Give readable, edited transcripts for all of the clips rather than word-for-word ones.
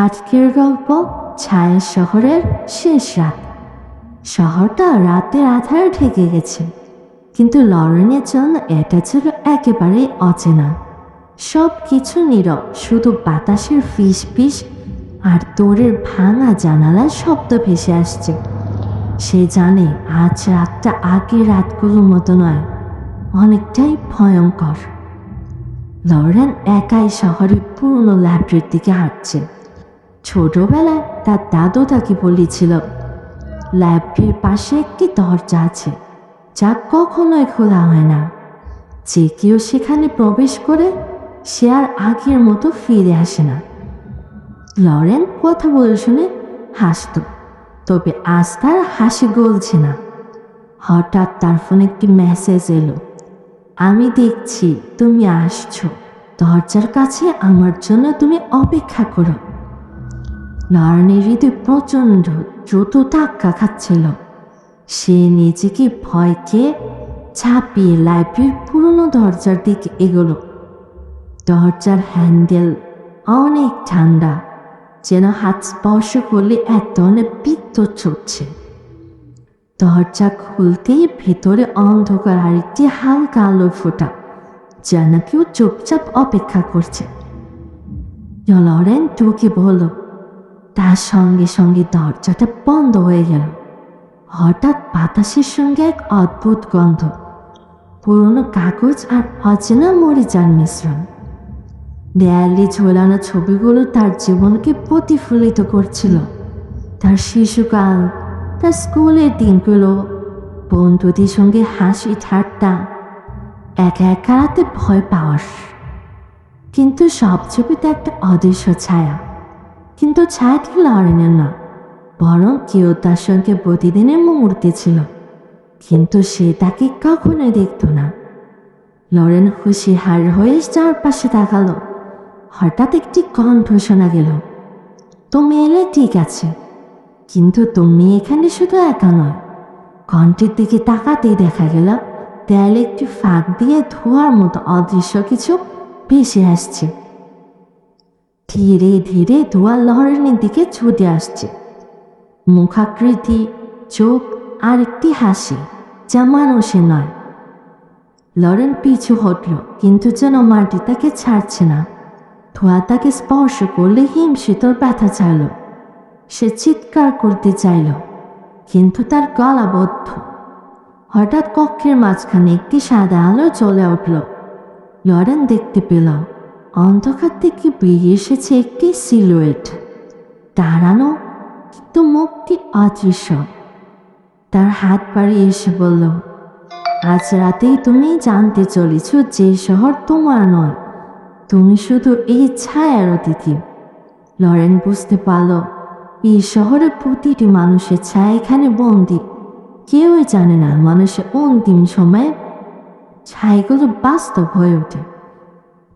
আজকের গল্প ছায়া শহরের শেষ রাত। শহরটা রাতের আধারে ঢেকে গেছে, কিন্তু লরেনের জন্য এটা ছিল একেবারেই অচেনা। সব কিছু নীরব, শুধু বাতাসের ফিস ফিস আর দৌড়ের ভাঙা জানালার শব্দ ভেসে আসছে। সে জানে আজ রাতটা আগের রাতগুলোর মতো নয়, অনেকটাই ভয়ঙ্কর। লরেন একাই শহরের পুরনো লাইব্রেরির দিকে হাঁটছে। ছোটবেলায় তার দাদু তাকে বলেছিল, লাইব্রেরির পাশে একটি দরজা আছে যা কখনোই খোলা হয় না। যে কেউ সেখানে প্রবেশ করে সে আর আগের মতো ফিরে আসে না। লরেন কথা বলে শুনে হাসত, তবে আজ তার হাসি গলছে না। হঠাৎ তার ফোনে একটি মেসেজ এলো, আমি দেখছি তুমি আসছো, দরজার কাছে আমার জন্য তুমি অপেক্ষা করো। লরেনের হৃদয় প্রচণ্ড দ্রুত ধাক্কা খাচ্ছিল। সে নিজেকে ভয়কে ছাপিয়ে লাইব্রেরির পুরনো দরজার দিকে এগোলো। দরজার হ্যান্ডেল অনেক ঠান্ডা, যেন হাত স্পর্শ করলে এক ধরনের বিদ্যুৎ চলছে। দরজা খুলতেই ভেতরে অন্ধকার আর একটি হালকা আলোর ফোঁটা, যেন কেউ চুপচাপ অপেক্ষা করছে। লরেন ঢুকে বলল, তার সঙ্গে সঙ্গে দরজাটা বন্ধ হয়ে গেল। হঠাৎ বাতাসের সঙ্গে এক অদ্ভুত গন্ধ, পুরনো কাগজ আর অচেনা মরিচার মিশ্রণ। দেয়ালে ঝোলানো ছবিগুলো তার জীবনকে প্রতিফলিত করছিল। তার শিশুকাল, তার স্কুলের দিনগুলো, বন্ধুদের সঙ্গে হাসি ঠাট্টা, একা একা রাতে ভয় পাওয়ার। কিন্তু সব ছবিতে একটা অদৃশ্য ছায়া। কিন্তু ছায়াটি লরেনের না, বরং কেউ তার সঙ্গে প্রতিদিনের মুহূর্তে ছিল, কিন্তু সে তাকে কখনোই দেখত না। লরেন হুঁশিয়ার হয়ে চারপাশে তাকালো। হঠাৎ একটি কণ্ঠ শোনা গেল, তুমি এলে ঠিক আছে, কিন্তু তুমি এখানে শুধু একা নয়। কণ্ঠের দিকে তাকাতেই দেখা গেল দেয়ালে একটি ফাঁক দিয়ে ধোঁয়ার মতো অদৃশ্য কিছু ভেসে আসছে। ধীরে ধীরে ধোঁয়া লরেনের দিকে ছুটে আসছে। মুখাকৃতি, চোখ আর একটি হাসি, যা মানুষের নয়। লরেন পিছু হটল, কিন্তু যেন মাটি তাকে ছাড়ছে না। ধোঁয়া তাকে স্পর্শ করলে হিমশীতল ব্যথা চাইল। সে চিৎকার করতে চাইল, কিন্তু তার গলা বদ্ধ। হঠাৎ কক্ষের মাঝখানে একটি সাদা আলো জ্বলে উঠল। লরেন দেখতে পেল অন্ধকার থেকে বেরিয়ে এসেছে একটি সিলুয়েট, দাঁড়ানো, কিন্তু মুখটি অদৃশ্য। তার হাত বাড়িয়ে এসে বলল, আজ রাতেই তুমি জানতে চলেছ যে শহর তোমার নয়, তুমি শুধু এই ছায়ার অতিথি। লরেন বুঝতে পারল এই শহরের প্রতিটি মানুষের ছায়া এখানে বন্দী। কেউই জানে না মানুষের অন্তিম সময়ে ছায়াগুলো বাস্তব হয়ে ওঠে।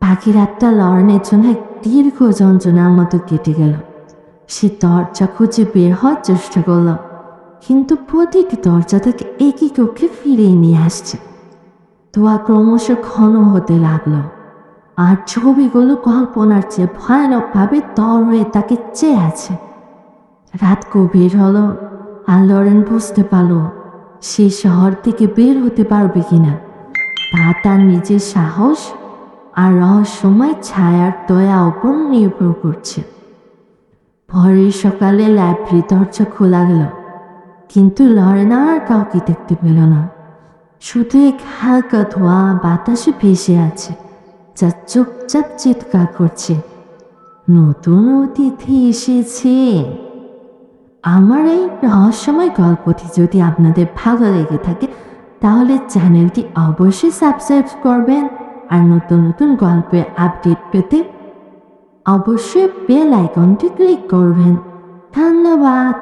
বাকি রাতটা লরেনের জন্য এক দীর্ঘ যন্ত্রণার মতো কেটে গেল। সে দরজা খুঁজে বের হওয়ার চেষ্টা করল, কিন্তু প্রতিটি দরজা থেকে একই কক্ষে ফিরিয়ে নিয়ে আসছে। ধোঁয়া ক্রমশ ঘন হতে লাগলো, আর ছবিগুলো কল্পনার চেয়ে ভয়ানকভাবে দর হয়ে তাকে চেয়ে আছে। রাত গভীর হলো, আর লরেন বুঝতে পারল সে শহর থেকে বের হতে পারবে কিনা তা তার নিজের সাহস আর রহস্যময় ছায়ার দয়া উপর নির্ভর করছে। পরের সকালে লাইব্রেরি দরজা খোলা গেল, কিন্তু লরেন আর কাউকে দেখতে পেল না। শুধু এক হালকা ধোঁয়া বাতাসে ভেসে আছে, যা চুপচাপ চিৎকার করছে, নতুন অতিথি এসেছে। আমার এই রহস্যময় গল্পটি যদি আপনাদের ভালো লেগে থাকে, তাহলে চ্যানেলটি অবশ্যই সাবস্ক্রাইব করবেন, আর নতুন নতুন গল্পের আপডেট পেতে অবশ্যই বেল আইকনটি ক্লিক করবেন। ধন্যবাদ।